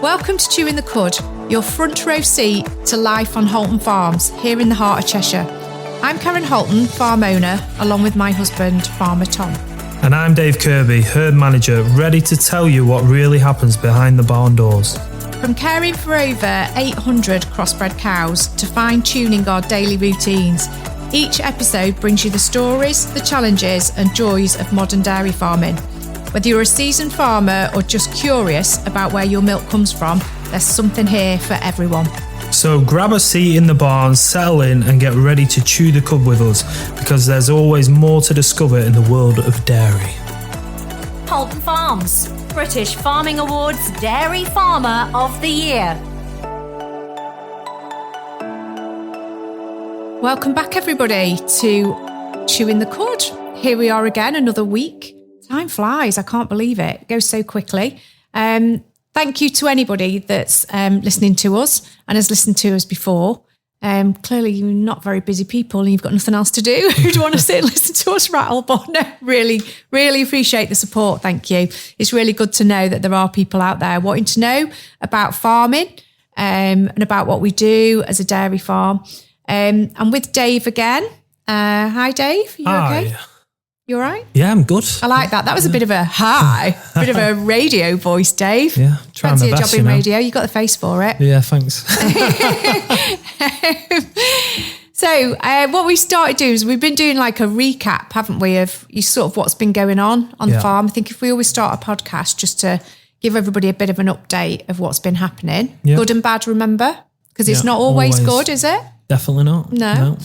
Welcome to Chewing the Cud, your front row seat to life on Halton Farms, here in the heart of Cheshire. I'm Karen Halton, farm owner, along with my husband, Farmer Tom. And I'm Dave Kirby, herd manager, ready to tell you what really happens behind the barn doors. From caring for over 800 crossbred cows to fine-tuning our daily routines, each episode brings you the stories, the challenges and joys of modern dairy farming. Whether you're a seasoned farmer or just curious about where your milk comes from, there's something here for everyone. So grab a seat in the barn, settle in and get ready to chew the cud with us, because there's always more to discover in the world of dairy. Halton Farms, British Farming Awards Dairy Farmer of the Year. Welcome back, everybody, to Chewing the Cud. Here we are again, another week. Time flies. I can't believe it. It goes so quickly. Thank you to anybody that's listening to us and has listened to us before. Clearly, you're not very busy people and you've got nothing else to do. Who'd want to sit and listen to us rattle? But no, really, really appreciate the support. Thank you. It's really good to know that there are people out there wanting to know about farming and about what we do as a dairy farm. I'm with Dave again. Hi, Dave. You okay? You all right? Yeah, I'm good. I like that. That was a bit of a bit of a radio voice, Dave. Yeah, trying my best. Fancy a job in radio. You got the face for it. Yeah, thanks. So what we started doing is we've been doing like a recap, haven't we, of sort of what's been going on the farm. I think if we always start a podcast just to give everybody a bit of an update of what's been happening, good and bad, remember? Because it's not always good, is it? Definitely not. No.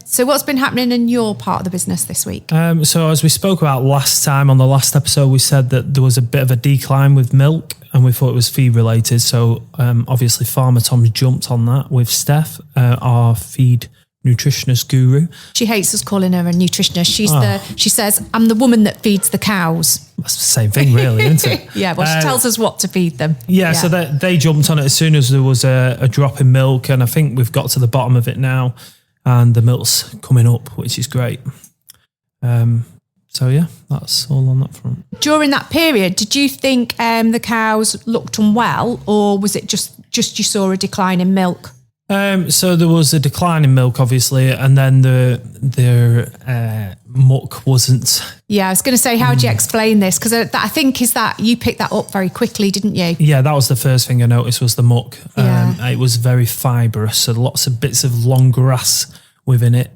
So what's been happening in your part of the business this week? So as we spoke about last time on the last episode, we said that there was a bit of a decline with milk and we thought it was feed related. So obviously Farmer Tom's jumped on that with Steph, our feed nutritionist guru. She hates us calling her a nutritionist. She says, I'm the woman that feeds the cows. That's the same thing really, isn't it? Yeah, well, she tells us what to feed them. Yeah. So they jumped on it as soon as there was a drop in milk, and I think we've got to the bottom of it now. And the milk's coming up, which is great. So yeah, that's all on that front. During that period, did you think the cows looked unwell, or was it just you saw a decline in milk? So there was a decline in milk, obviously, and then the muck wasn't. Yeah, I was going to say, how do you explain this? Because I think is that you picked that up very quickly, didn't you? Yeah, that was the first thing I noticed was the muck. It was very fibrous, so lots of bits of long grass within it,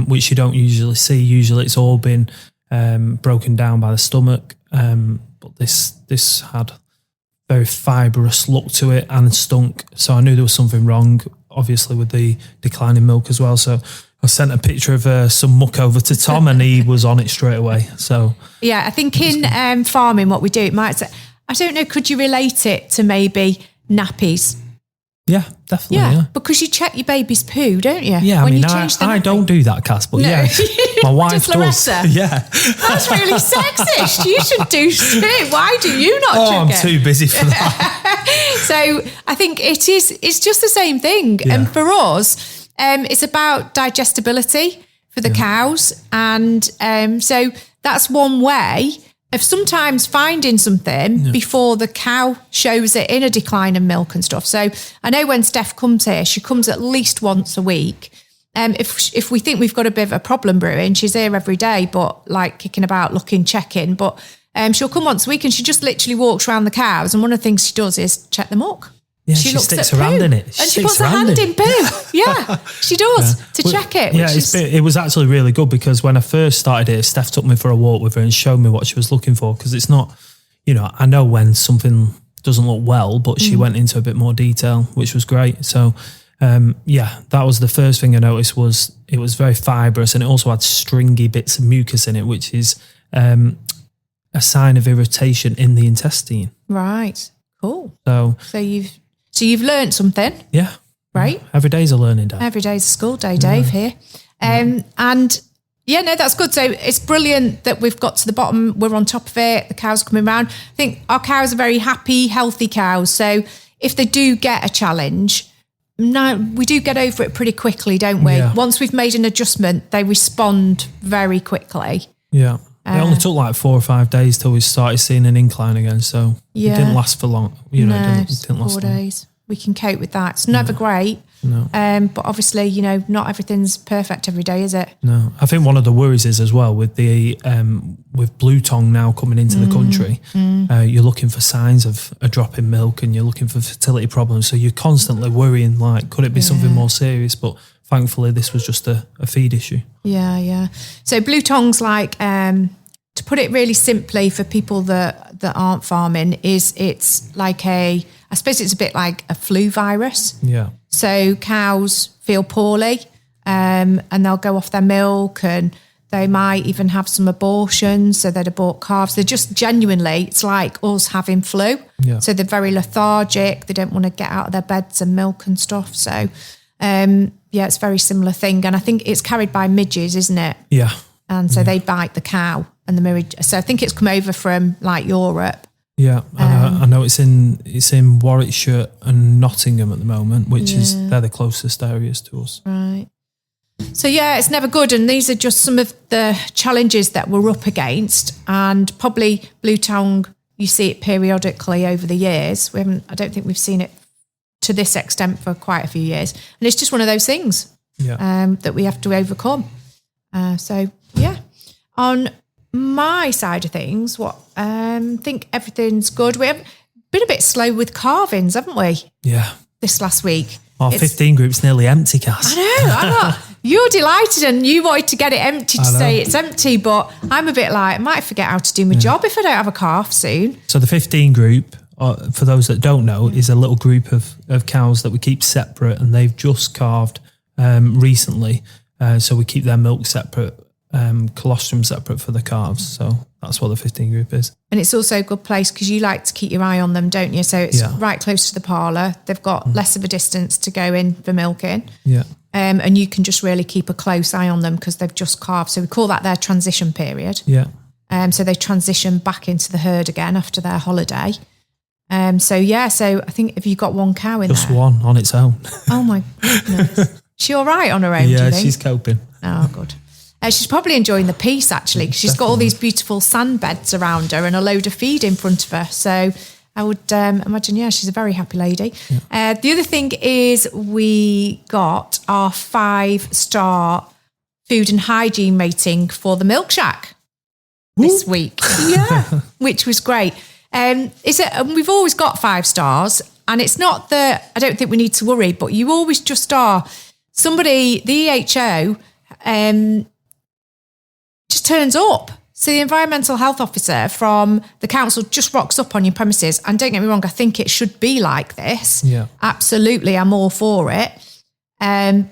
which you don't usually see. Usually it's all been broken down by the stomach, but this had very fibrous look to it and stunk. So I knew there was something wrong, obviously, with the decline in milk as well. So I sent a picture of some muck over to Tom and he was on it straight away. So yeah, I think in farming, what we do, it might say, I don't know, could you relate it to maybe nappies? Yeah, definitely. Yeah, because you check your baby's poo, don't you? Yeah, when I don't do that, Cass, but yeah, my wife does. Yeah, that's really sexist. You should do too. Why do you not? I'm too busy for that. So I think it's just the same thing, and for us, it's about digestibility for the cows, and so that's one way of sometimes finding something before the cow shows it in a decline in milk and stuff. So I know when Steph comes here, she comes at least once a week. If we think we've got a bit of a problem brewing, she's here every day, but like kicking about, looking, checking. But she'll come once a week and she just literally walks around the cows. And one of the things she does is check the milk. Yeah, she sticks her hand in it. And she puts her hand in poo. Yeah, she does to check it. Yeah, it was actually really good because when I first started it, Steph took me for a walk with her and showed me what she was looking for, because it's not, I know when something doesn't look well, but she went into a bit more detail, which was great. So, that was the first thing I noticed was it was very fibrous and it also had stringy bits of mucus in it, which is a sign of irritation in the intestine. Right, cool. So you've learned something. Yeah. Right? Every day's a learning day. Every day's a school day, Dave, here. And yeah, no, that's good. So it's brilliant that we've got to the bottom. We're on top of it. The cows are coming around. I think our cows are very happy, healthy cows. So if they do get a challenge, we do get over it pretty quickly, don't we? Yeah. Once we've made an adjustment, they respond very quickly. Yeah. It only took like 4 or 5 days till we started seeing an incline again, so it didn't last for long. It didn't last 4 days. We can cope with that. It's never great. No. But obviously, not everything's perfect every day, is it? No. I think one of the worries is as well with the with blue tongue now coming into the country, you're looking for signs of a drop in milk and you're looking for fertility problems. So you're constantly worrying, like, could it be something more serious? But thankfully, this was just a feed issue. Yeah. So blue tongue's like, to put it really simply for people that aren't farming, it's like I suppose it's a bit like a flu virus. Yeah. So cows feel poorly, and they'll go off their milk, and they might even have some abortions. So they'd abort calves. They're just genuinely, it's like us having flu. Yeah. So they're very lethargic. They don't want to get out of their beds and milk and stuff. So, it's a very similar thing. And I think it's carried by midges, isn't it? Yeah. And so they bite the cow and the mirror. So I think it's come over from like Europe. Yeah, I know it's in Warwickshire and Nottingham at the moment, which they're the closest areas to us. Right. So it's never good, and these are just some of the challenges that we're up against. And probably blue tongue, you see it periodically over the years. I don't think we've seen it to this extent for quite a few years, and it's just one of those things that we have to overcome. On my side of things, I think everything's good. We have been a bit slow with carvings, haven't we? Yeah. This last week. Our 15 group's nearly empty, Cass. I know. You're delighted and you wanted to get it empty to say it's empty, but I'm a bit like, I might forget how to do my job if I don't have a calf soon. So the 15 group, for those that don't know, is a little group of cows that we keep separate, and they've just calved recently. So we keep their milk separate, colostrum separate for the calves. So that's what the 15 group is. And it's also a good place because you like to keep your eye on them, don't you? So it's right close to the parlour. They've got less of a distance to go in for milking. Yeah. And you can just really keep a close eye on them because they've just calved. So we call that their transition period. Yeah. So they transition back into the herd again after their holiday. So I think if you got one cow in just there. one on its own. Oh my goodness. She all right on her own, do you think? She's coping. Oh, good. She's probably enjoying the peace, actually, because she's got all these beautiful sand beds around her and a load of feed in front of her. So I would imagine, she's a very happy lady. Yeah. The other thing is we got our 5-star food and hygiene rating for the MilkShack this week. Yeah, which was great. We've always got 5 stars, and it's not that I don't think we need to worry, but you always just are. Somebody, the EHO, just turns up. So the environmental health officer from the council just rocks up on your premises. And don't get me wrong, I think it should be like this. Yeah. Absolutely, I'm all for it.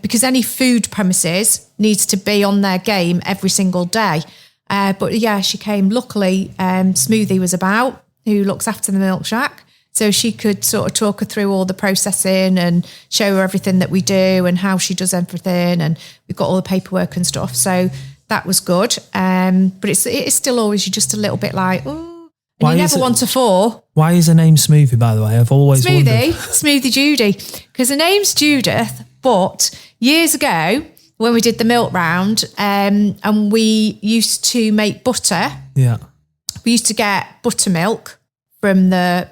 Because any food premises needs to be on their game every single day. But she came. Luckily, Smoothy was about, who looks after the MilkShack. So she could sort of talk her through all the processing and show her everything that we do and how she does everything. And we've got all the paperwork and stuff. So that was good. But it's still always, you're just a little bit like, oh, and you never want to fall. Why is her name Smoothy, by the way? I've always wondered. Smoothie Judy. Because her name's Judith, but years ago when we did the milk round and we used to make butter. Yeah. We used to get buttermilk from the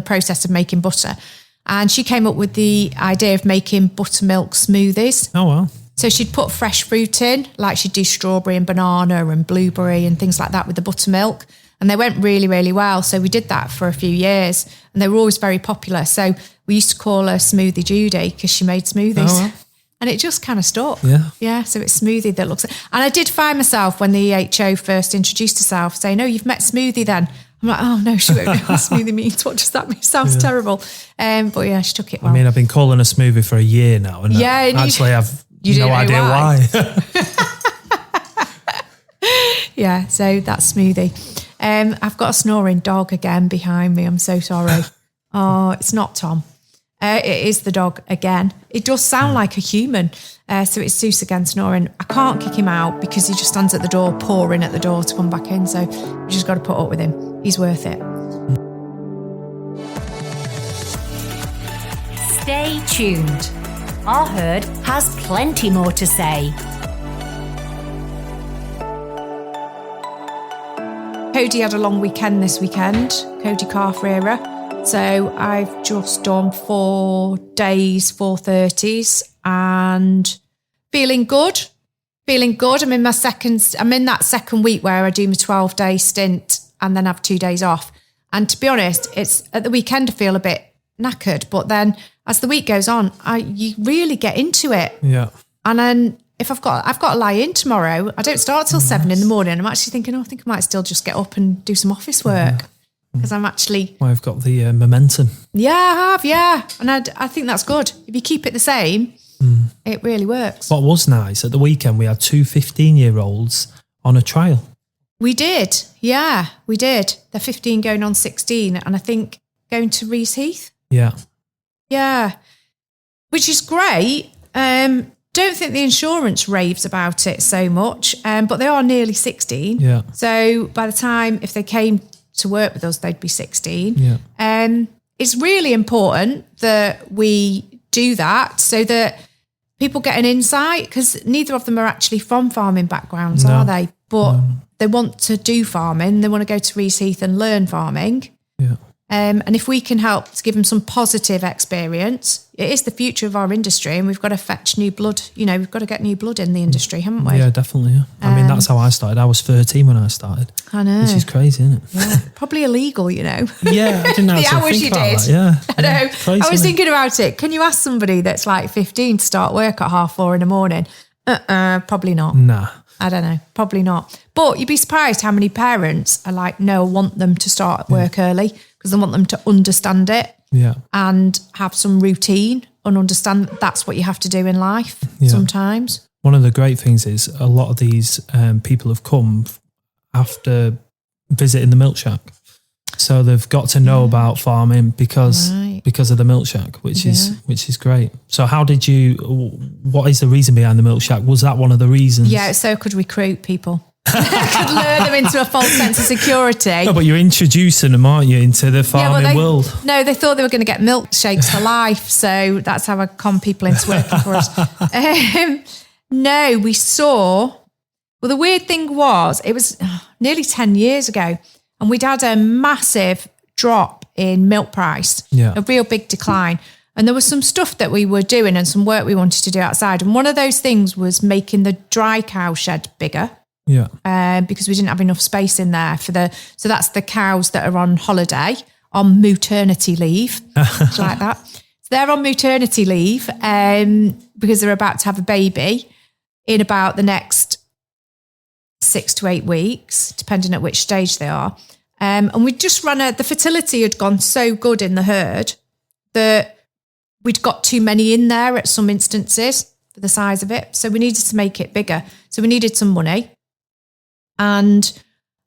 process of making butter. And she came up with the idea of making buttermilk smoothies. Oh, wow. So she'd put fresh fruit in, like she'd do strawberry and banana and blueberry and things like that with the buttermilk. And they went really, really well. So we did that for a few years and they were always very popular. So we used to call her Smoothie Judy because she made smoothies. Oh, wow. And it just kind of stuck. Yeah. Yeah. So it's Smoothie that looks... And I did find myself when the EHO first introduced herself saying, "Oh, you've met Smoothie then." I'm like, oh no, she won't know what smoothie means. What does that mean? Sounds terrible. But she took it well. I mean, I've been calling a smoothie for a year now. And actually I've no idea why. Yeah, so that's Smoothie. I've got a snoring dog again behind me. I'm so sorry. Oh, it's not Tom. It is the dog again. It does sound like a human. So it's Zeus again snoring. I can't kick him out because he just stands at the door, pouring at the door to come back in. So we just got to put up with him. He's worth it. Stay tuned. Our herd has plenty more to say. Cody had a long weekend this weekend, Cody Carfreira. So I've just done 4 days, 4:30s, and feeling good. I'm in that second week where I do my 12-day stint and then have 2 days off. And to be honest, it's at the weekend I feel a bit knackered, but then as the week goes on, you really get into it. Yeah. And then if I've got to lie in tomorrow, I don't start till 7 in the morning. I'm actually thinking, I think I might still just get up and do some office work because I'm actually... Well, I've got the momentum. Yeah, I have, yeah. And I think that's good. If you keep it the same, it really works. What was nice, at the weekend, we had 2 15-year-olds on a trial. We did, yeah, we did. They're 15 going on 16, and I think going to Rees Heath. Yeah. Yeah, which is great. Don't think the insurance raves about it so much, but they are nearly 16. Yeah. So by the time, if they came to work with us, they'd be 16. Yeah. It's really important that we do that so that people get an insight, because neither of them are actually from farming backgrounds, are they? But they want to do farming. They want to go to Rees Heath and learn farming. Yeah. And if we can help to give them some positive experience, it is the future of our industry, and we've got to fetch new blood. We've got to get new blood in the industry, haven't we? Yeah, definitely. Yeah. I mean, that's how I started. I was 13 when I started. I know. Which is crazy, isn't it? Yeah. Probably illegal, Yeah, I didn't know the how to hours think you about did. that. Yeah. I know. Crazy, I was thinking about it. Can you ask somebody that's like 15 to start work at 4:30 in the morning? Probably not. Nah. I don't know. Probably not. But you'd be surprised how many parents are like, no, I want them to start at work early because they want them to understand it and have some routine and understand that's what you have to do in life sometimes. One of the great things is a lot of these people have come after visiting the MilkShack. So they've got to know about farming because of the MilkShack, which is great. So what is the reason behind the MilkShack? Was that one of the reasons? Yeah, so I could recruit people. I could lure them into a false sense of security. No, but you're introducing them, aren't you, into the farming world? No, they thought they were going to get milkshakes for life. So that's how I con people into working for us. No, we saw... Well, the weird thing was, it was nearly 10 years ago, and we'd had a massive drop in milk price, a real big decline. And there was some stuff that we were doing and some work we wanted to do outside. And one of those things was making the dry cow shed bigger. Yeah. Because we didn't have enough space in there so that's the cows that are on holiday, on maternity leave, like that. So they're on maternity leave because they're about to have a baby in about the next 6 to 8 weeks, depending at which stage they are. And we'd just the fertility had gone so good in the herd that we'd got too many in there at some instances for the size of it. So we needed to make it bigger. So we needed some money. And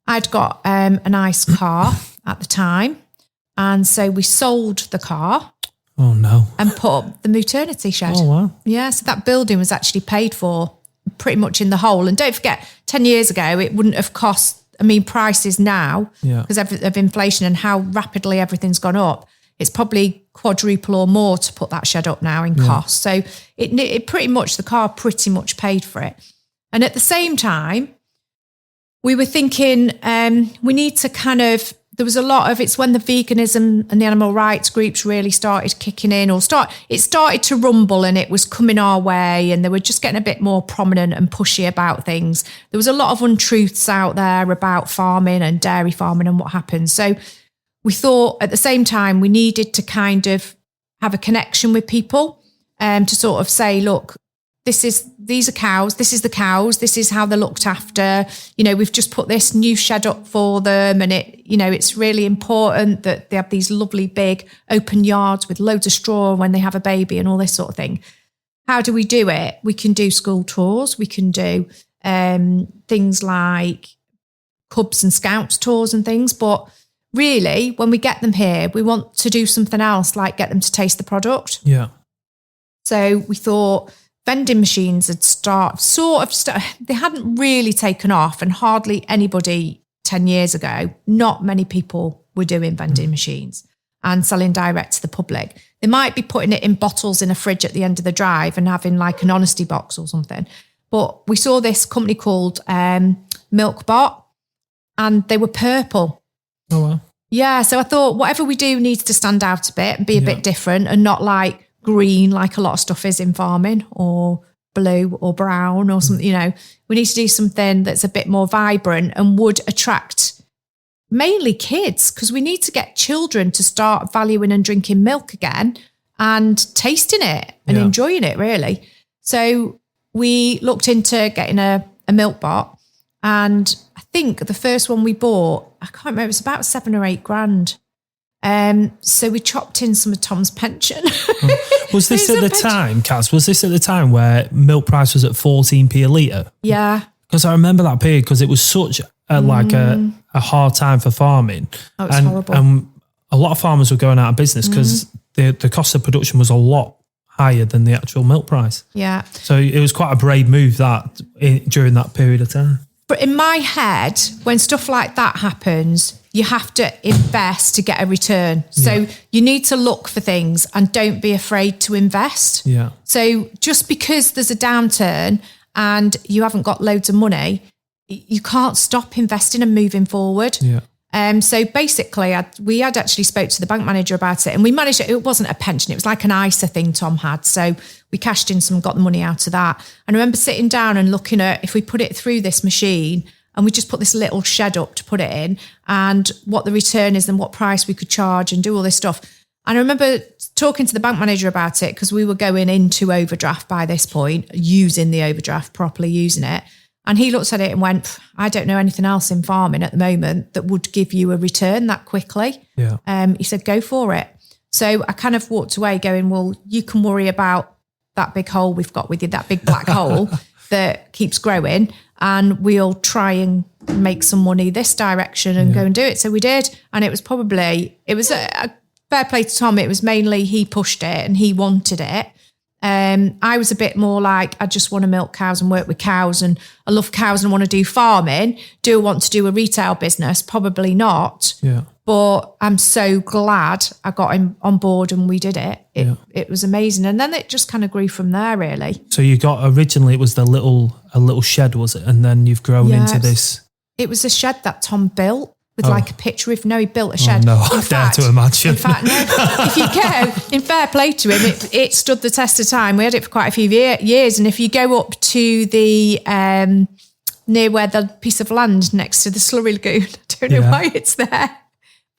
I'd got a nice car at the time. And so we sold the car. Oh, no. And put up the maternity shed. Oh, wow. Yeah, so that building was actually paid for pretty much in the whole. And don't forget, 10 years ago, it wouldn't have cost, prices now, because of inflation and how rapidly everything's gone up, it's probably quadruple or more to put that shed up now in cost. So it pretty much, the car pretty much paid for it. And at the same time, we were thinking we need to there was a lot of, it's when the veganism and the animal rights groups really started kicking in, it started to rumble and it was coming our way, and they were just getting a bit more prominent and pushy about things. There was a lot of untruths out there about farming and dairy farming and what happens. So we thought at the same time we needed to kind of have a connection with people to sort of say, look, these are cows, this is the cows, this is how they're looked after. We've just put this new shed up for them, and it's really important that they have these lovely big open yards with loads of straw when they have a baby and all this sort of thing. How do we do it? We can do school tours, we can do things like Cubs and Scouts tours and things, but really when we get them here, we want to do something else, like get them to taste the product. Yeah. So we thought vending machines had they hadn't really taken off, and hardly anybody 10 years ago, not many people were doing vending machines and selling direct to the public. They might be putting it in bottles in a fridge at the end of the drive and having like an honesty box or something. But we saw this company called MilkBot, and they were purple. Oh, wow. Yeah, so I thought whatever we do needs to stand out a bit and be a bit different and not like green like a lot of stuff is in farming, or blue or brown or something. We need to do something that's a bit more vibrant and would attract mainly kids, because we need to get children to start valuing and drinking milk again and tasting it and enjoying it, really. So we looked into getting a milk bot, and I think the first one we bought, I can't remember, it was about 7 or 8 grand. So we chopped in some of Tom's pension. Was this at the time, Kaz? Was this at the time where milk price was at 14p a litre? Yeah. Because I remember that period, because it was such a hard time for farming. Oh, it was horrible. And a lot of farmers were going out of business because the cost of production was a lot higher than the actual milk price. Yeah. So it was quite a brave move during that period of time. But in my head, when stuff like that happens, you have to invest to get a return. So you need to look for things and don't be afraid to invest. Yeah. So just because there's a downturn and you haven't got loads of money, you can't stop investing and moving forward. Yeah. So basically, we had actually spoke to the bank manager about it, and we managed it. It wasn't a pension; it was like an ISA thing Tom had. So we cashed in some, got the money out of that. And I remember sitting down and looking at if we put it through this machine, and we just put this little shed up to put it in, and what the return is, and what price we could charge, and do all this stuff. And I remember talking to the bank manager about it, because we were going into overdraft by this point, using the overdraft, properly using it. And he looked at it and went, I don't know anything else in farming at the moment that would give you a return that quickly. Yeah. He said, go for it. So I kind of walked away going, well, you can worry about that big hole we've got with you, that big black hole that keeps growing, and we'll try and make some money this direction and go and do it. So we did. And it was a fair play to Tom. It was mainly he pushed it and he wanted it. I was a bit more like, I just want to milk cows and work with cows, and I love cows and want to do farming. Do I want to do a retail business? Probably not. Yeah. But I'm so glad I got him on board and we did it. It was amazing. And then it just kind of grew from there, really. So you got, originally it was a little shed, was it? And then you've grown into this. It was a shed that Tom built with like a pitch roof. No, he built a shed. Oh, no, I dare to imagine. In fact, no, if you go, in fair play to him, it stood the test of time. We had it for quite a few years. And if you go up to the, near where the piece of land next to the slurry lagoon, I don't know why it's there,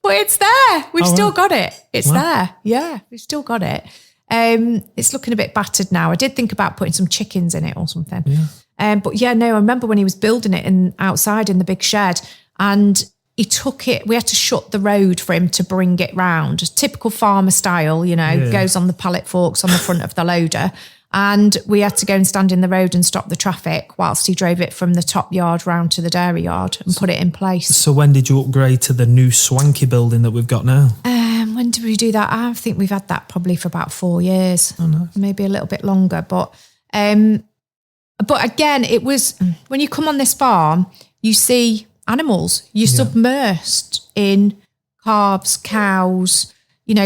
but it's there. We've still got it. It's there. Yeah, we've still got it. It's looking a bit battered now. I did think about putting some chickens in it or something. Yeah. But yeah, no, I remember when he was building it outside in the big shed, and he took it, we had to shut the road for him to bring it round. Typical farmer style, goes on the pallet forks on the front of the loader. And we had to go and stand in the road and stop the traffic whilst he drove it from the top yard round to the dairy yard and put it in place. So when did you upgrade to the new swanky building that we've got now? When did we do that? I think we've had that probably for about 4 years. Oh, nice. Maybe a little bit longer. But again, it was, when you come on this farm, you see animals. You're submersed in calves, cows,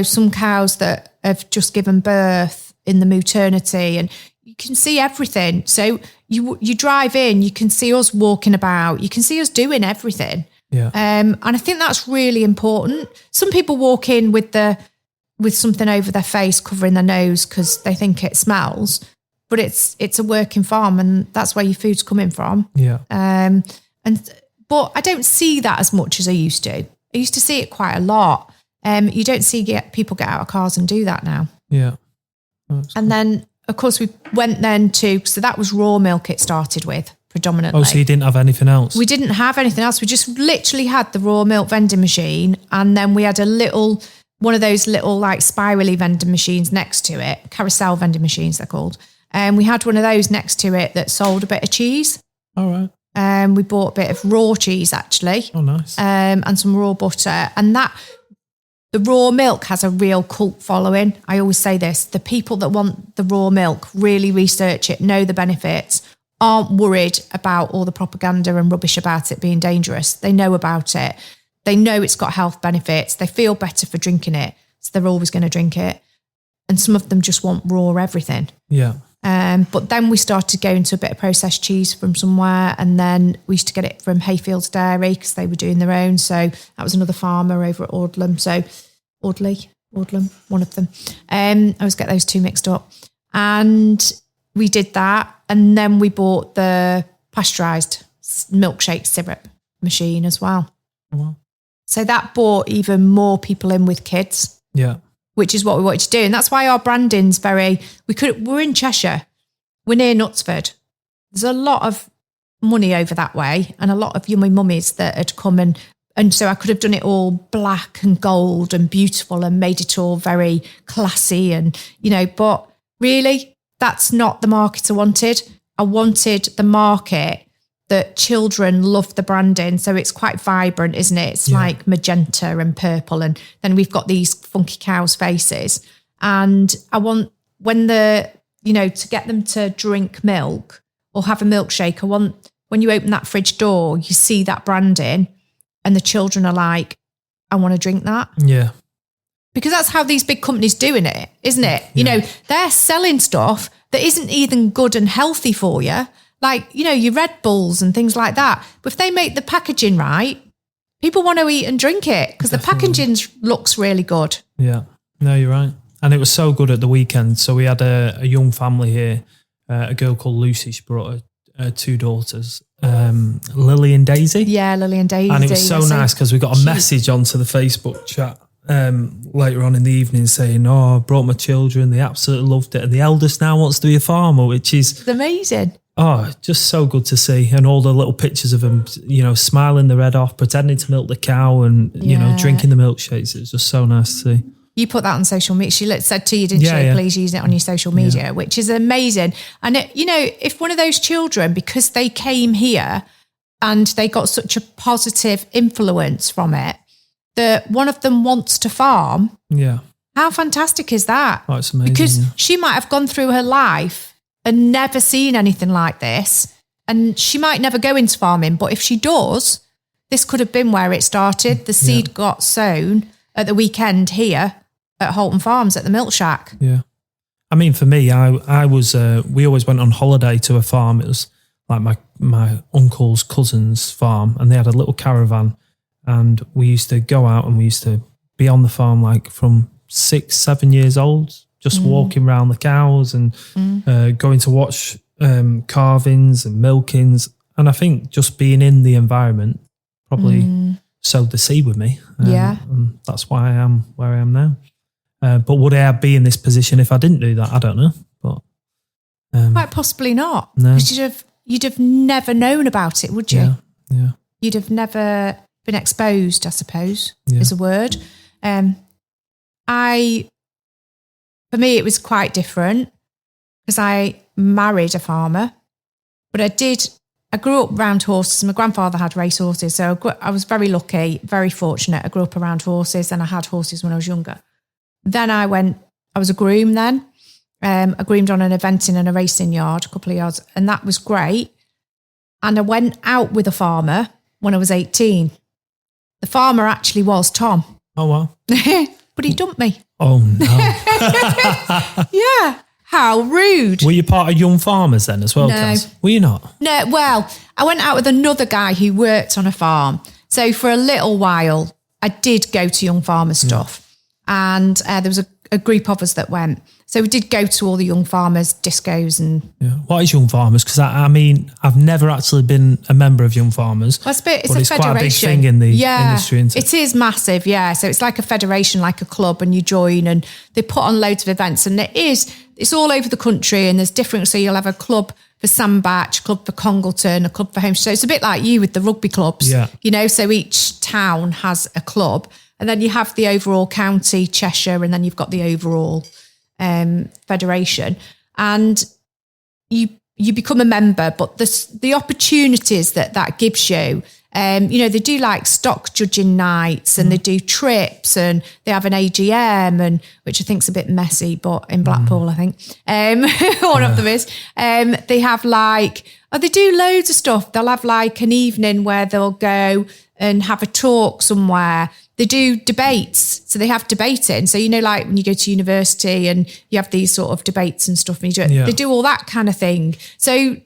some cows that have just given birth in the maternity, and you can see everything. So you drive in, you can see us walking about, you can see us doing everything. Yeah. And I think that's really important. Some people walk in with something over their face, covering their nose because they think it smells, but it's a working farm, and that's where your food's coming from. Yeah. But I don't see that as much as I used to. I used to see it quite a lot. You don't see people get out of cars and do that now. Yeah. And then, of course, we went then so that was raw milk it started with predominantly. Oh, so you didn't have anything else? We didn't have anything else. We just literally had the raw milk vending machine, and then we had one of those little like spirally vending machines next to it, carousel vending machines they're called. And we had one of those next to it that sold a bit of cheese. All right. We bought a bit of raw cheese actually. Oh, nice. And some raw butter, and the raw milk has a real cult following. I always say this, the people that want the raw milk really research it, know the benefits, aren't worried about all the propaganda and rubbish about it being dangerous. They know about it. They know it's got health benefits. They feel better for drinking it. So they're always going to drink it. And some of them just want raw everything. Yeah. But then we started going to a bit of processed cheese from somewhere, and then we used to get it from Hayfields Dairy because they were doing their own. So that was another farmer over at Audlem. So Audlem, one of them. I always get those two mixed up. And we did that, and then we bought the pasteurised milkshake syrup machine as well. Wow. So that brought even more people in with kids. Yeah. Which is what we wanted to do. And that's why our branding's we're in Cheshire. We're near Knutsford. There's a lot of money over that way and a lot of yummy mummies that had come and so I could have done it all black and gold and beautiful and made it all very classy and, but really that's not the market I wanted. I wanted the market that children love the branding. So it's quite vibrant, isn't it? It's like magenta and purple. And then we've got these funky cows' faces. And I want to get them to drink milk or have a milkshake. I want, when you open that fridge door, you see that branding and the children are like, I want to drink that. Yeah. Because that's how these big companies doing it, isn't it? Yeah. They're selling stuff that isn't even good and healthy for you. Like, your Red Bulls and things like that. But if they make the packaging right, people want to eat and drink it because the packaging looks really good. Yeah, no, you're right. And it was so good at the weekend. So we had a young family here, a girl called Lucy. She brought her two daughters, Lily and Daisy. Yeah, Lily and Daisy. And it was so nice because we got a message onto the Facebook chat later on in the evening saying, I brought my children. They absolutely loved it. And the eldest now wants to be a farmer, which is... It's amazing. Oh, just so good to see. And all the little pictures of them, smiling their head off, pretending to milk the cow and, drinking the milkshakes. It was just so nice to see. You put that on social media. She said to you, didn't she? Please use it on your social media, which is amazing. And, if one of those children, because they came here and they got such a positive influence from it, that one of them wants to farm. Yeah. How fantastic is that? Oh, it's amazing. Because she might have gone through her life and never seen anything like this. And she might never go into farming, but if she does, this could have been where it started. The seed got sown at the weekend here at Halton Farms at the MilkShack. Yeah. I mean, for me, I was, we always went on holiday to a farm. It was like my uncle's cousin's farm, and they had a little caravan, and we used to go out and we used to be on the farm like from 6-7 years old, just walking around the cows and going to watch calvings and milkings. And I think just being in the environment probably sowed the seed with me. And that's why I am where I am now. But would I be in this position if I didn't do that? I don't know. But quite possibly not. No. Because you'd have never known about it, would you? Yeah. You'd have never been exposed, I suppose, is a word. For me, it was quite different because I married a farmer, but I grew up around horses. My grandfather had race horses, so I was very lucky, very fortunate. I grew up around horses and I had horses when I was younger. Then I was a groom then. I groomed on an eventing and a racing yard, a couple of yards, and that was great. And I went out with a farmer when I was 18. The farmer actually was Tom. Oh, wow. But he dumped me. Oh, no. Yeah. How rude. Were you part of Young Farmers then as well, No. Kaz? Were you not? No, well, I went out with another guy who worked on a farm. So for a little while, I did go to Young Farmers stuff. And there was a group of us that went. So we did go to all the Young Farmers discos and... Yeah. What is Young Farmers? Because I mean, I've never actually been a member of Young Farmers. Well, it's a federation. Quite a big thing in the industry, isn't it? It is massive, yeah. So it's like a federation, like a club, and you join and they put on loads of events. And it's all over the country and there's different... So you'll have a club for Sandbach, a club for Congleton, a club for Home. So it's a bit like you with the rugby clubs. Yeah. So each town has a club. And then you have the overall county, Cheshire, and then you've got the overall federation. And you become a member, but the opportunities that gives you, they do like stock judging nights and they do trips and they have an AGM, and which I think is a bit messy, but in Blackpool, I think one of them is. They have they do loads of stuff. They'll have like an evening where they'll go and have a talk somewhere they do debates. So they have debating. So, like when you go to university and you have these sort of debates and stuff, and they do all that kind of thing. So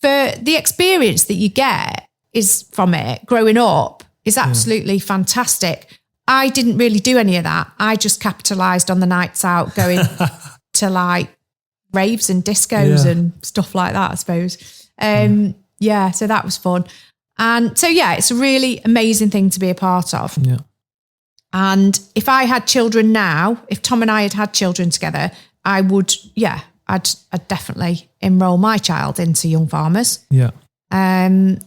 for the experience that you get is from it growing up is absolutely fantastic. I didn't really do any of that. I just capitalised on the nights out going to like raves and discos and stuff like that, I suppose. So that was fun. And so, it's a really amazing thing to be a part of. Yeah. And if I had children now, if Tom and I had children together, I would, I'd definitely enroll my child into Young Farmers. Yeah. And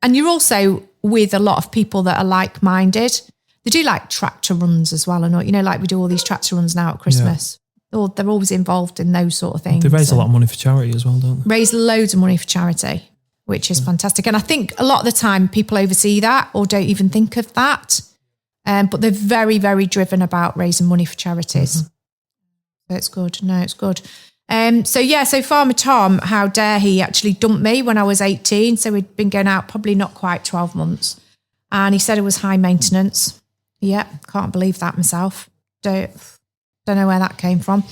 you're also with a lot of people that are like-minded. They do like tractor runs as well. And, like we do all these tractor runs now at Christmas. Yeah. They're always involved in those sort of things. They raise a lot of money for charity as well, don't they? Raise loads of money for charity, which is fantastic. And I think a lot of the time people oversee that or don't even think of that. But they're very, very driven about raising money for charities. So it's good. No, it's good. So Farmer Tom, how dare he actually dumped me when I was 18. So we'd been going out probably not quite 12 months. And he said it was high maintenance. Yeah, can't believe that myself. Don't know where that came from.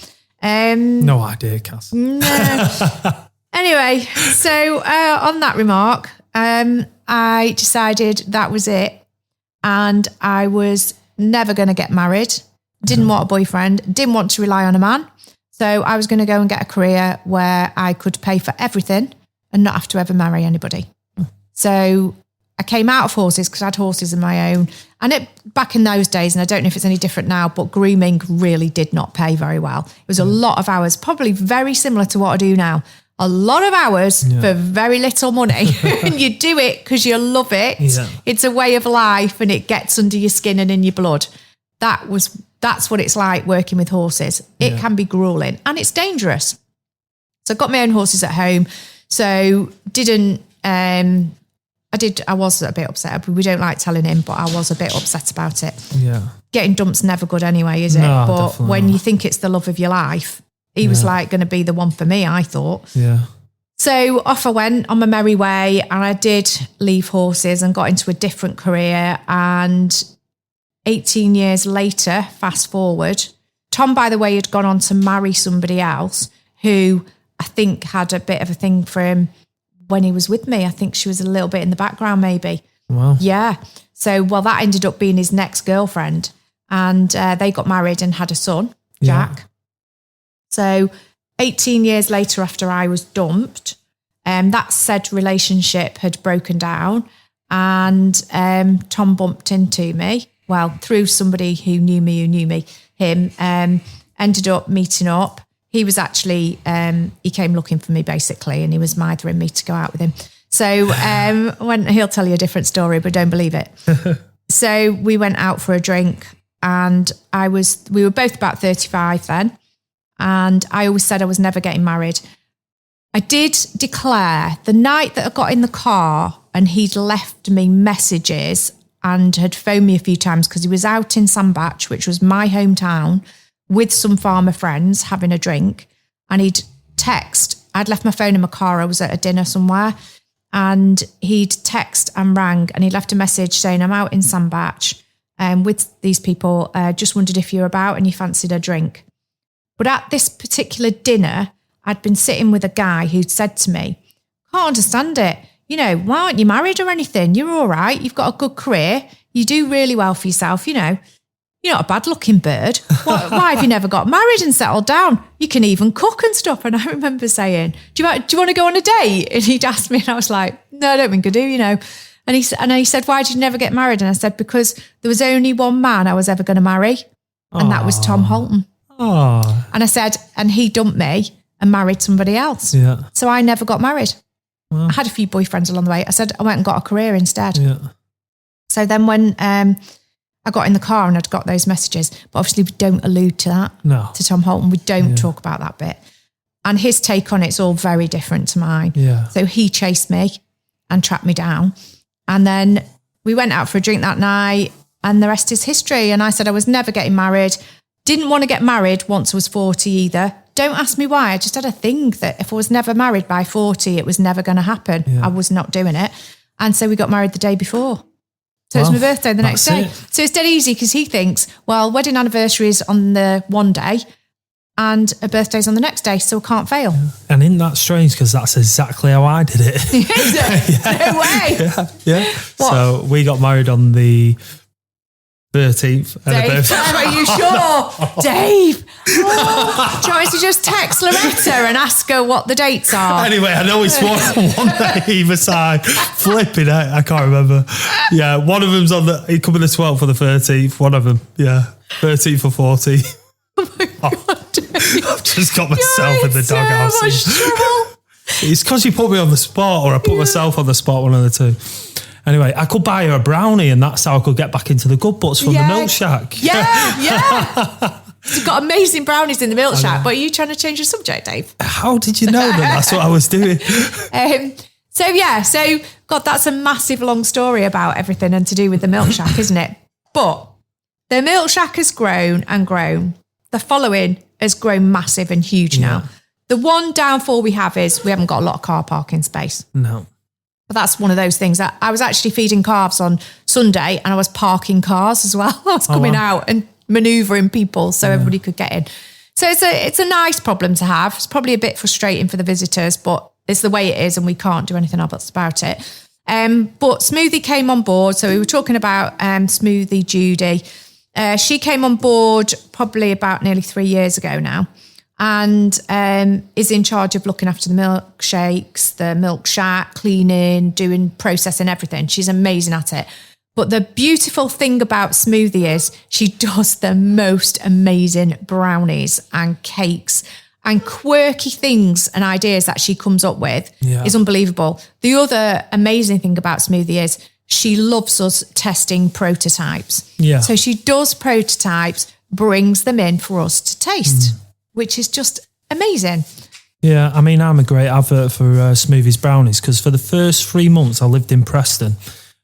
No idea, Cass. No. Anyway, so on that remark, I decided that was it. And I was never going to get married. Didn't want a boyfriend. Didn't want to rely on a man. So I was going to go and get a career where I could pay for everything and not have to ever marry anybody. So I came out of horses because I had horses of my own. And back in those days, and I don't know if it's any different now, but grooming really did not pay very well. It was a lot of hours, probably very similar to what I do now. A lot of hours for very little money. And you do it because you love it. Yeah. It's a way of life and it gets under your skin and in your blood. That's what it's like working with horses. It can be grueling and it's dangerous. So I got my own horses at home. So I was a bit upset. We don't like telling him, but I was a bit upset about it. Yeah. Getting dumped's never good anyway, is it? No, but when you think it's the love of your life, he was like going to be the one for me, I thought. Yeah. So off I went on my merry way and I did leave horses and got into a different career. And 18 years later, fast forward, Tom, by the way, had gone on to marry somebody else who I think had a bit of a thing for him when he was with me. I think she was a little bit in the background maybe. Wow. Yeah. So, that ended up being his next girlfriend. And they got married and had a son, Jack. Yeah. So 18 years later after I was dumped, that said relationship had broken down and Tom bumped into me. Well, through somebody who knew me, him, ended up meeting up. He was actually, he came looking for me basically and he was mithering me to go out with him. So when he'll tell you a different story, but don't believe it. So we went out for a drink and we were both about 35 then. And I always said I was never getting married. I did declare the night that I got in the car and he'd left me messages and had phoned me a few times because he was out in Sandbach, which was my hometown, with some farmer friends having a drink. And he'd text. I'd left my phone in my car. I was at a dinner somewhere. And he'd text and rang and he left a message saying, I'm out in Sandbach with these people. Just wondered if you're about and you fancied a drink. But at this particular dinner, I'd been sitting with a guy who'd said to me, can't understand it. Why aren't you married or anything? You're all right. You've got a good career. You do really well for yourself. You're not a bad looking bird. Why have you never got married and settled down? You can even cook and stuff. And I remember saying, do you want to go on a date? And he'd asked me and I was like, no, I don't think I do, And he said, why did you never get married? And I said, because there was only one man I was ever going to marry. And that was Tom Halton. Oh. And I said, and he dumped me and married somebody else. Yeah. So I never got married. Wow. I had a few boyfriends along the way. I said, I went and got a career instead. Yeah. So then when I got in the car and I'd got those messages, but obviously we don't allude to that, to Tom Halton. We don't talk about that bit. And his take on it's all very different to mine. Yeah. So he chased me and tracked me down. And then we went out for a drink that night and the rest is history. And I said I was never getting married. Didn't want to get married once I was 40 either. Don't ask me why. I just had a thing that if I was never married by 40, it was never going to happen. Yeah. I was not doing it. And so we got married the day before. So it's my birthday the next day. it. So it's dead easy because he thinks, well, wedding anniversary is on the one day and a birthday's on the next day, so I can't fail. And isn't that strange? Because that's exactly how I did it. Is it? No way. Yeah. What? So we got married on the 13th. Dave, are you sure? Dave, do you want us to just text Loretta and ask her what the dates are? Anyway, I know it's one day either side. Flipping it, I can't remember. Yeah, one of them's on it could be the 12th or the 13th. One of them, yeah, 13th or 14th. Oh my God, Dave. I've just got myself in the doghouse. So much trouble. It's because you put me on the spot, or I put myself on the spot, one of the two. Anyway, I could buy her a brownie, and that's how I could get back into the good books from the MilkShack. Yeah. You've got amazing brownies in the MilkShack, but are you trying to change the subject, Dave? How did you know that that's what I was doing? So God, that's a massive long story about everything and to do with the MilkShack, isn't it? But the MilkShack has grown and grown. The following has grown massive and huge now. The one downfall we have is we haven't got a lot of car parking space. No. But that's one of those things that I was actually feeding calves on Sunday and I was parking cars as well. I was coming out and manoeuvring people so everybody could get in. So it's a nice problem to have. It's probably a bit frustrating for the visitors, but it's the way it is and we can't do anything else about it. But Smoothy came on board. So we were talking about Smoothy Judy. She came on board probably about nearly 3 years ago now. And is in charge of looking after the milkshakes, the MilkShack, cleaning, doing processing, everything. She's amazing at it. But the beautiful thing about Smoothy is she does the most amazing brownies and cakes and quirky things and ideas that she comes up with is unbelievable. The other amazing thing about Smoothy is she loves us testing prototypes. Yeah. So she does prototypes, brings them in for us to taste. Which is just amazing. Yeah, I mean, I'm a great advert for Smoothy's Brownies because for the first 3 months I lived in Preston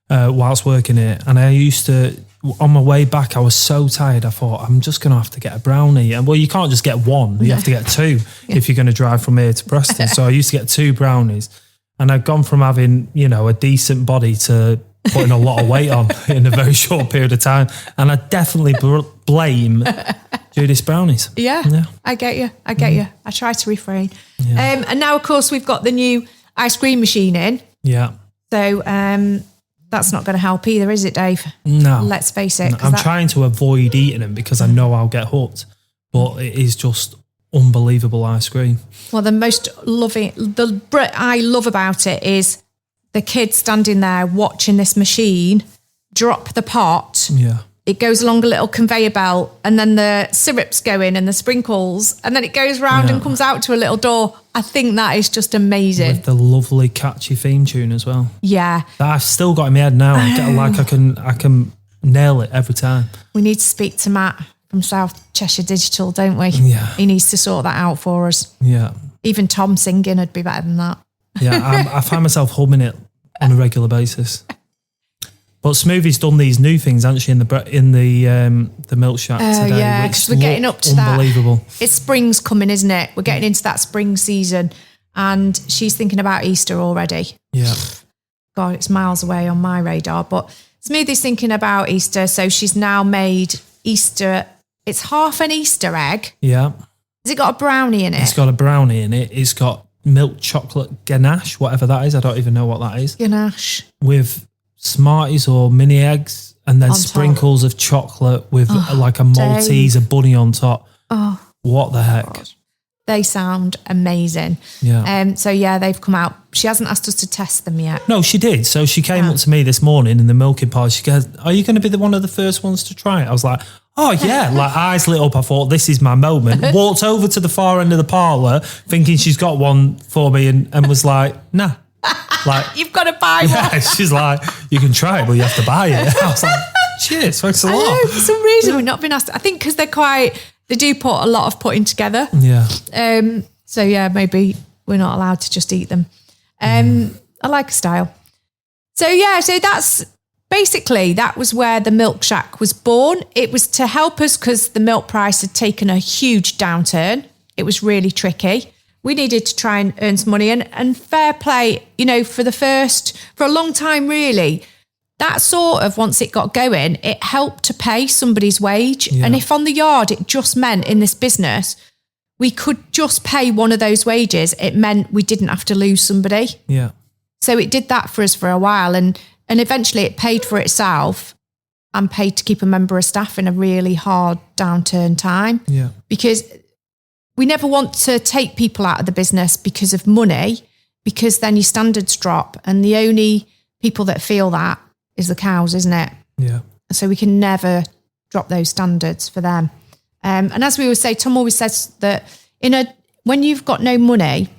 whilst working here, and I used to, on my way back, I was so tired, I thought, I'm just going to have to get a brownie. And well, you can't just get one, you have to get two if you're going to drive from here to Preston. So I used to get 2 brownies, and I'd gone from having, a decent body to putting a lot of weight on in a very short period of time. And I definitely blame Judy's brownies. Yeah, I get you. I try to refrain. Yeah. And now, of course, we've got the new ice cream machine in. Yeah. So that's not going to help either, is it, Dave? No. Let's face it. I'm trying to avoid eating them because I know I'll get hooked. But it is just unbelievable ice cream. Well, the bit I love about it is the kids standing there watching this machine drop the pot. Yeah. It goes along a little conveyor belt and then the syrups go in and the sprinkles and then it goes round and comes out to a little door. I think that is just amazing. With the lovely catchy theme tune as well. Yeah. That I've still got in my head now. I can nail it every time. We need to speak to Matt from South Cheshire Digital, don't we? Yeah. He needs to sort that out for us. Yeah. Even Tom singing would be better than that. Yeah, I find myself humming it on a regular basis. But Smoothie's done these new things, hasn't she, in the MilkShack today? Yeah, because we're getting up to unbelievable. That. It's spring's coming, isn't it? We're getting into that spring season, and she's thinking about Easter already. Yeah. God, it's miles away on my radar. But Smoothie's thinking about Easter, so she's now made Easter. It's half an Easter egg. Yeah. Has it got a brownie in it? It's got a brownie in it. It's got milk chocolate ganache, whatever that is. I don't even know what that is. Ganache. With Smarties or mini eggs, and then on sprinkles top. Of chocolate with like a Malteser bunny on top. Oh, what the heck? God. They sound amazing. Yeah. So they've come out. She hasn't asked us to test them yet. No, she did. So she came up to me this morning in the milking pod. She goes, "Are you going to be one of the first ones to try it?" I was like, "Oh yeah!" Like eyes lit up. I thought, "This is my moment." Walked over to the far end of the parlour, thinking she's got one for me, and was like, "Nah." Like, you've got to buy one. Yeah, she's like, "You can try it, but you have to buy it." I was like, "Cheers, thanks a lot." I know, for some reason we've not been asked. I think because they do put a lot of putting together. Yeah. So yeah, maybe we're not allowed to just eat them. I like a style. So yeah, so that's basically, that was where the MilkShack was born. It was to help us because the milk price had taken a huge downturn. It was really tricky. We needed to try and earn some money and fair play, for a long time, really, that sort of, once it got going, it helped to pay somebody's wage. Yeah. And if on the yard, it just meant in this business, we could just pay one of those wages, it meant we didn't have to lose somebody. Yeah. So it did that for us for a while. And eventually it paid for itself and paid to keep a member of staff in a really hard downturn time. Yeah. Because we never want to take people out of the business because of money, because then your standards drop. And the only people that feel that is the cows, isn't it? Yeah. So we can never drop those standards for them. And as we always say, Tom always says that when you've got no money,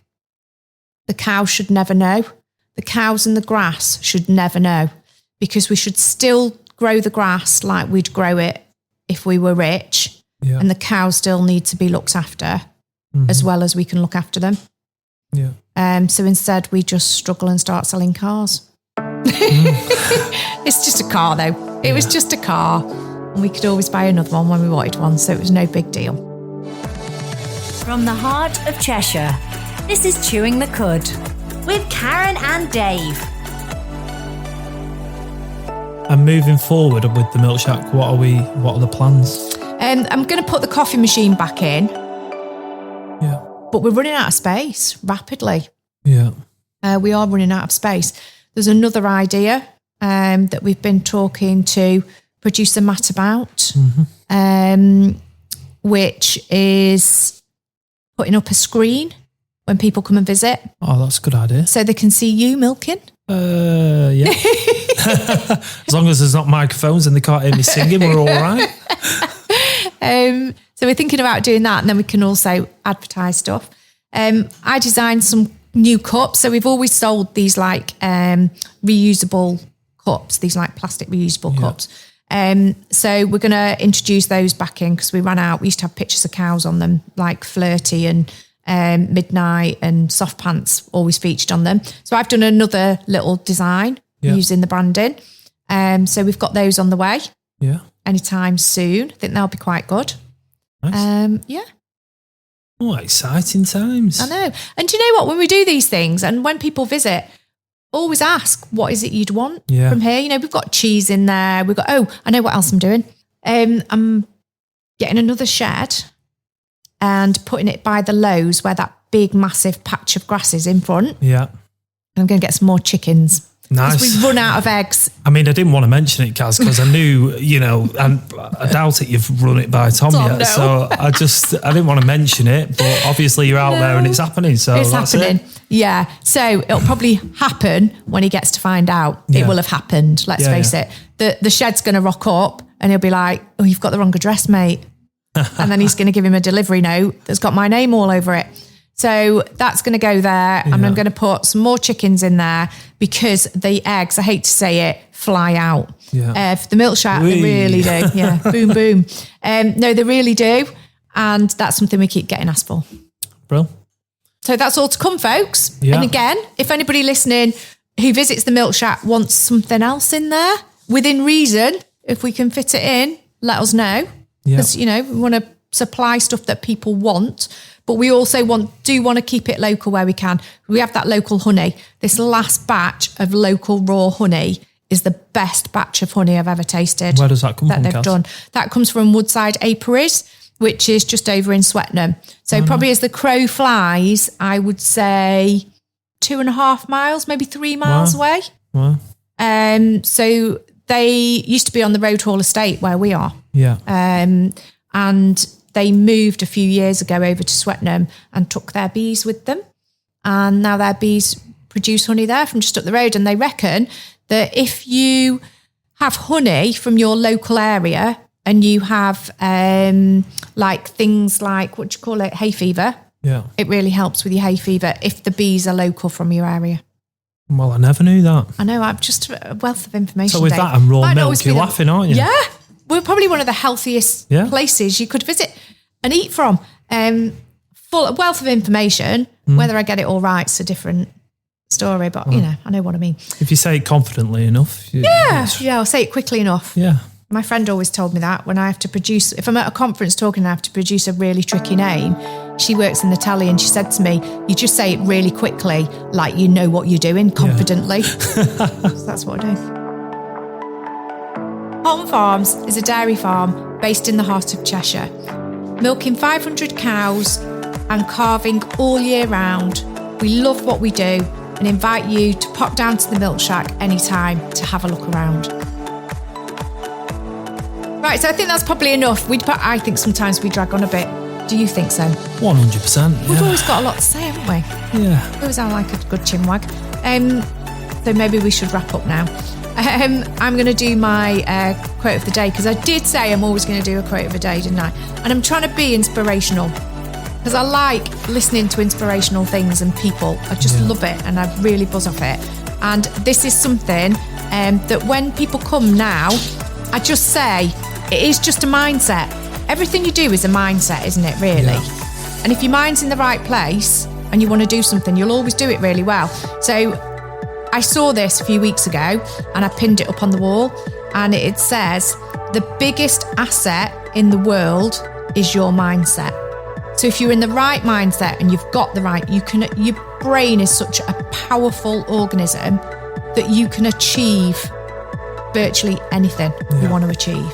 the cows should never know. The cows and the grass should never know, because we should still grow the grass like we'd grow it if we were rich. Yeah. And the cows still need to be looked after as well as we can look after them. Yeah. So instead we just struggle and start selling cars. It's just a car though. It was just a car, and we could always buy another one when we wanted one, so it was no big deal. From the heart of Cheshire, this is Chewing the Cud with Karen and Dave. And moving forward with the MilkShack, what are the plans? I'm going to put the coffee machine back in, Yeah. but we're running out of space rapidly. Yeah. We are running out of space. There's another idea that we've been talking to producer Matt about, which is putting up a screen when people come and visit, Oh, that's a good idea. so they can see you milking. Yeah. As long as there's not microphones and they can't hear me singing, we're all right. So we're thinking about doing that, and then we can also advertise stuff. I designed some new cups. So we've always sold these like reusable cups, these like plastic reusable cups. So we're going to introduce those back in, because we ran out. We used to have pictures of cows on them, like Flirty and Midnight and Soft Pants always featured on them. So I've done another little design using the branding. So we've got those on the way. Yeah. Anytime soon. I think they'll be quite good. Nice. Yeah. Oh, exciting times. I know. And do you know what? When we do these things and when people visit, always ask, what is it you'd want from here? You know, we've got cheese in there. We've got, I know what else I'm doing. I'm getting another shed and putting it by the Lowe's where that big, massive patch of grass is in front. Yeah. And I'm going to get some more chickens. Nice. Because we run out of eggs. I mean, I didn't want to mention it, Kaz, because I knew, and I doubt it you've run it by Tom yet. No. So I didn't want to mention it, but obviously you're out there and it's happening. So it's that's happening. It. Yeah. So it'll probably happen when he gets to find out. Yeah. It will have happened. Let's face it. The shed's going to rock up and he'll be like, oh, you've got the wrong address, mate. And then he's going to give him a delivery note that's got my name all over it. So that's going to go there. And I'm going to put some more chickens in there because the eggs, I hate to say it, fly out. Yeah. For the MilkShack, they really do. Yeah. Boom, boom. No, they really do. And that's something we keep getting asked for. Bro. So that's all to come, folks. Yeah. And again, if anybody listening who visits the MilkShack wants something else in there, within reason, if we can fit it in, let us know. Because, we want to supply stuff that people want, but we also do want to keep it local where we can. We have that local honey. This last batch of local raw honey is the best batch of honey I've ever tasted. Where does that come from, they've Cass? done. That comes from Woodside Apiaries, which is just over in Swettenham. So probably as the crow flies, I would say 2.5 miles, maybe 3 miles away. Wow. So they used to be on the Road Hall estate where we are. Yeah. And they moved a few years ago over to Swettenham and took their bees with them. And now their bees produce honey there from just up the road. And they reckon that if you have honey from your local area and you have like things like, what do you call it, hay fever, it really helps with your hay fever if the bees are local from your area. Well, I never knew that. I know, I'm just a wealth of information. So with Dave. that and raw Might not milk, always be you're laughing, aren't you? Yeah. We're probably one of the healthiest places you could visit and eat from. Full of wealth of information. Whether I get it all right is a different story, but I know what I mean. If you say it confidently enough. I'll say it quickly enough. Yeah. My friend always told me that when I have to produce, if I'm at a conference talking and I have to produce a really tricky name, she works in the telly and she said to me, you just say it really quickly, like you know what you're doing, confidently. So that's what I do. Halton Farms is a dairy farm based in the heart of Cheshire, milking 500 cows and calving all year round. We love what we do and invite you to pop down to the MilkShack anytime to have a look around. Right, so I think that's probably enough. I think sometimes we drag on a bit. Do you think so? 100%. We've always got a lot to say, haven't we? Yeah. We always sound like a good chinwag. So maybe we should wrap up now. I'm going to do my quote of the day, because I did say I'm always going to do a quote of the day, didn't I? And I'm trying to be inspirational, because I like listening to inspirational things and people. I just love it, and I really buzz off it. And this is something that when people come now, I just say it is just a mindset. Everything you do is a mindset, isn't it, really? Yeah. And if your mind's in the right place and you want to do something, you'll always do it really well. So I saw this a few weeks ago and I pinned it up on the wall, and it says, the biggest asset in the world is your mindset. So if you're in the right mindset and you've got the right, your brain is such a powerful organism that you can achieve virtually anything you want to achieve.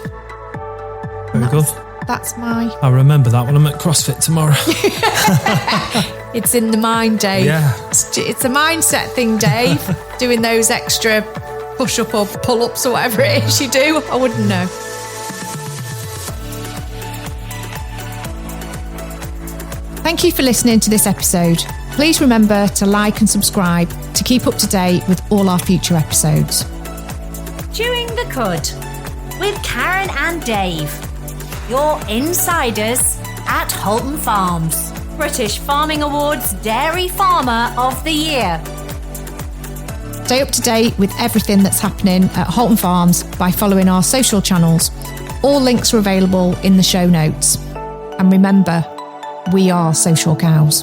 Very good. That's my... I'll remember that when I'm at CrossFit tomorrow. It's in the mind, Dave. Yeah. It's a mindset thing, Dave. Doing those extra push-up or pull-ups or whatever it is you do. I wouldn't know. Thank you for listening to this episode. Please remember to like and subscribe to keep up to date with all our future episodes. Chewing the Cud with Karen and Dave, your insiders at Halton Farms, British Farming Awards Dairy Farmer of the Year. Stay up to date with everything that's happening at Halton Farms by following our social channels. All links are available in the show notes. And remember, we are social cows.